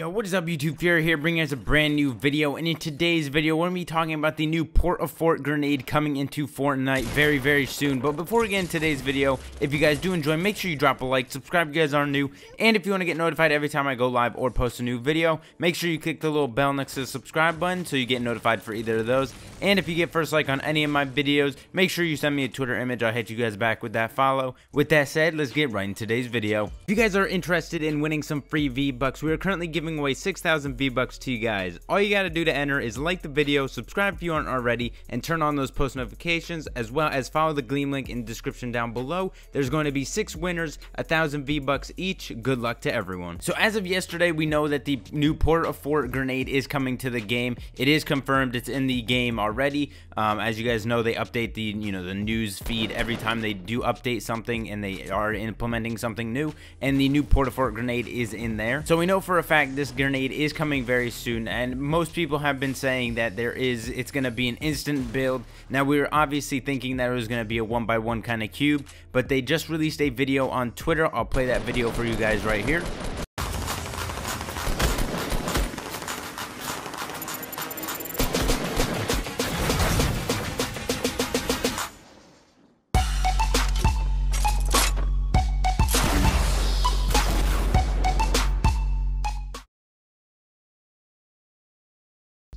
Yo, what is up YouTube? Fury here, bringing us a brand new video, and in today's video we're going to be talking about the new Port of Fort grenade coming into Fortnite very soon. But before we get into today's video, if you guys do enjoy, make sure you drop a like, subscribe if you guys are new, and if you want to get notified every time I go live or post a new video, make sure you click the little bell next to the subscribe button so you get notified for either of those. And if you get first like on any of my videos, make sure you send me a Twitter image. I'll hit you guys back with that follow. With that said, let's get right into today's video. If you guys are interested in winning some free V-Bucks, we are currently giving away 6,000 V-Bucks to you guys. All you gotta do to enter is like the video, subscribe if you aren't already, and turn on those post notifications, as well as follow the Gleam link in the description down below. There's going to be 6 winners, 1,000 V-Bucks each. Good luck to everyone. So as of yesterday, we know that the new Port of Fort grenade is coming to the game. It is confirmed, it's in the game already. As you guys know, they update the the news feed every time they do update something and they are implementing something new, and the new Port of Fort grenade is in there. So we know for a fact this grenade is coming very soon, and most people have been saying that it's going to be an instant build. Now, we were obviously thinking that it was going to be a 1x1 kind of cube, but they just released a video on Twitter. I'll play that video for you guys right here.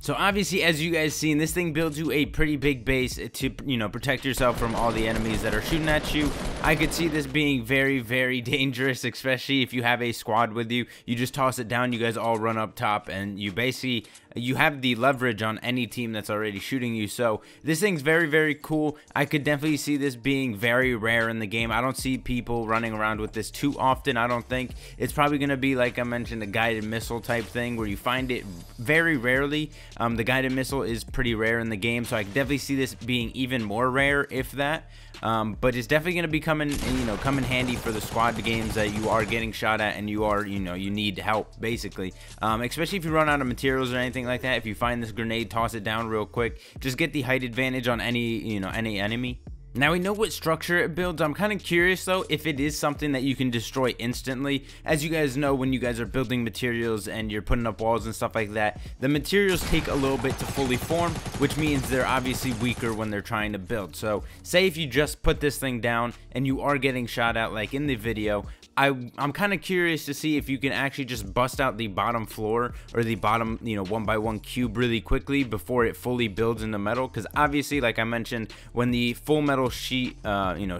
So obviously, as you guys seen, this thing builds you a pretty big base to, protect yourself from all the enemies that are shooting at you. I could see this being very dangerous, especially if you have a squad with you. You just toss it down, you guys all run up top, and you have the leverage on any team that's already shooting you. So this thing's very cool. I could definitely see this being very rare in the game. I don't see people running around with this too often. I don't think it's probably going to be, like I mentioned, a guided missile type thing where you find it very rarely. The guided missile is pretty rare in the game, so I can definitely see this being even more rare, if that. But it's definitely going to be come in handy for the squad games that you are getting shot at and you are, you need help, basically. Especially if you run out of materials or anything like that. If you find this grenade, toss it down real quick. Just get the height advantage on any enemy. Now we know what structure it builds. I'm kind of curious though if it is something that you can destroy instantly. As you guys know, when you guys are building materials and you're putting up walls and stuff like that, the materials take a little bit to fully form, which means they're obviously weaker when they're trying to build. So say if you just put this thing down and you are getting shot at like in the video, I'm kind of curious to see if you can actually just bust out the bottom floor or the bottom 1x1 cube really quickly before it fully builds into metal, because obviously, like I mentioned, when the full metal sheet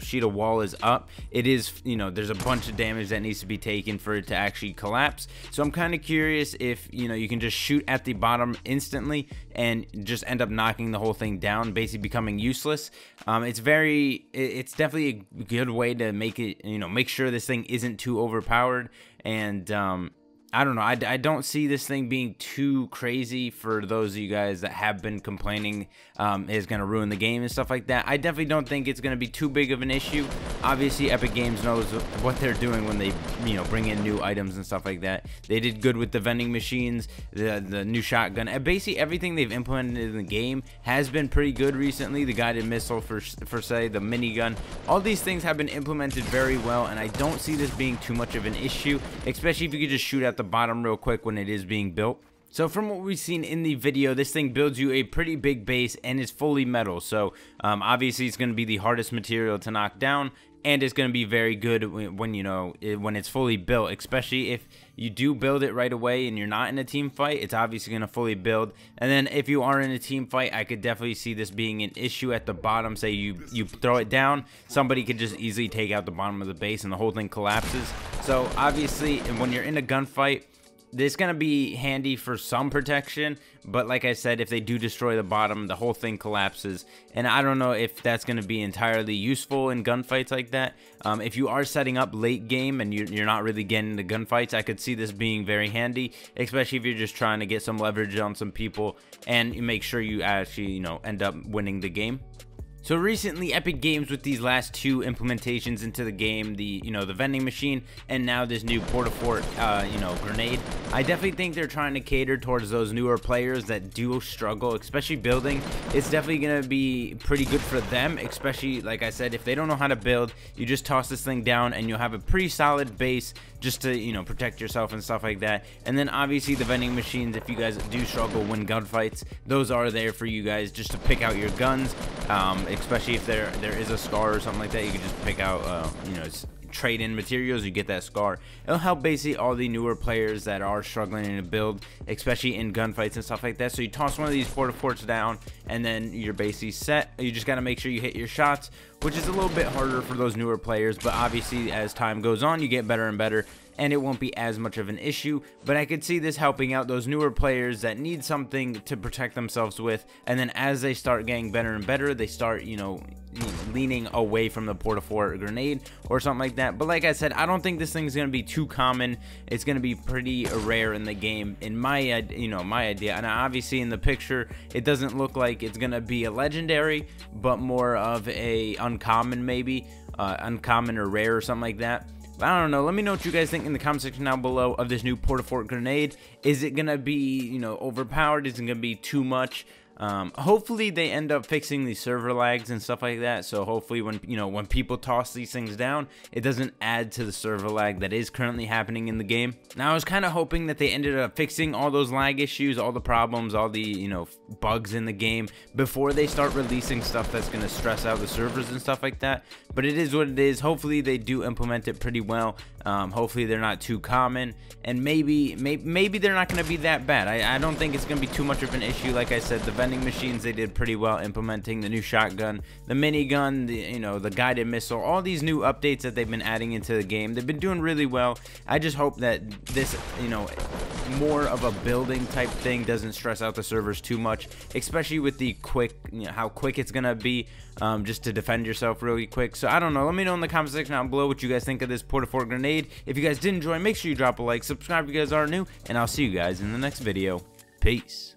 sheet of wall is up, it is there's a bunch of damage that needs to be taken for it to actually collapse. So I'm kind of curious if you can just shoot at the bottom instantly and just end up knocking the whole thing down, basically becoming useless. It's definitely a good way to make it, make sure this thing isn't too overpowered. And I don't know, I don't see this thing being too crazy for those of you guys that have been complaining is going to ruin the game and stuff like that. I definitely don't think it's going to be too big of an issue. Obviously, Epic Games knows what they're doing when they bring in new items and stuff like that. They did good with the vending machines, the new shotgun, and basically everything they've implemented in the game has been pretty good recently. The guided missile for say, the minigun, all these things have been implemented very well, and I don't see this being too much of an issue, especially if you could just shoot at the bottom real quick when it is being built. So from what we've seen in the video, this thing builds you a pretty big base and is fully metal. So obviously it's going to be the hardest material to knock down, and it's going to be very good when it's fully built, especially if you do build it right away and you're not in a team fight. It's obviously going to fully build. And then if you are in a team fight, I could definitely see this being an issue at the bottom. Say you throw it down, somebody could just easily take out the bottom of the base and the whole thing collapses. So obviously, when you're in a gunfight, this is going to be handy for some protection, but like I said, if they do destroy the bottom, the whole thing collapses, and I don't know if that's going to be entirely useful in gunfights like that. If you are setting up late game and you're not really getting into gunfights, I could see this being very handy, especially if you're just trying to get some leverage on some people and make sure you actually, end up winning the game. So recently, Epic Games with these last two implementations into the game, the vending machine, and now this new Port-a-Fort grenade. I definitely think they're trying to cater towards those newer players that do struggle, especially building. It's definitely gonna be pretty good for them, especially like I said, if they don't know how to build, you just toss this thing down and you'll have a pretty solid base just to protect yourself and stuff like that. And then obviously the vending machines, if you guys do struggle when gunfights, those are there for you guys just to pick out your guns. Especially if there is a scar or something like that, you can just pick out trade in materials, you get that scar. It'll help basically all the newer players that are struggling to build, especially in gunfights and stuff like that. So you toss one of these Port-a-Forts down and then you're basically set. You just got to make sure you hit your shots, which is a little bit harder for those newer players, but obviously as time goes on you get better and better and it won't be as much of an issue. But I could see this helping out those newer players that need something to protect themselves with, and then as they start getting better and better, they start leaning away from the Port-a-Fort grenade or something like that. But like I said, I don't think this thing's gonna be too common. It's gonna be pretty rare in the game, in my idea. And obviously in the picture it doesn't look like it's gonna be a legendary, but more of a uncommon, maybe uncommon or rare or something like that. I don't know. Let me know what you guys think in the comment section down below of this new Port-a-Fort grenade. Is it gonna be overpowered? Is it gonna be too much? Hopefully they end up fixing the server lags and stuff like that, so hopefully when people toss these things down, it doesn't add to the server lag that is currently happening in the game. Now I was kind of hoping that they ended up fixing all those lag issues, all the problems, all the bugs in the game before they start releasing stuff that's going to stress out the servers and stuff like that. But it is what it is. Hopefully they do implement it pretty well. Hopefully they're not too common, and maybe they're not going to be that bad. I don't think it's going to be too much of an issue. Like I said, the vending machines, they did pretty well implementing the new shotgun, the minigun, the guided missile, all these new updates that they've been adding into the game. They've been doing really well. I just hope that this more of a building type thing doesn't stress out the servers too much, especially with the quick how quick it's gonna be just to defend yourself really quick. So I don't know, let me know in the comment section down below what you guys think of this Port-a-Fort grenade. If you guys did enjoy, make sure you drop a like, subscribe if you guys are new, and I'll see you guys in the next video. Peace.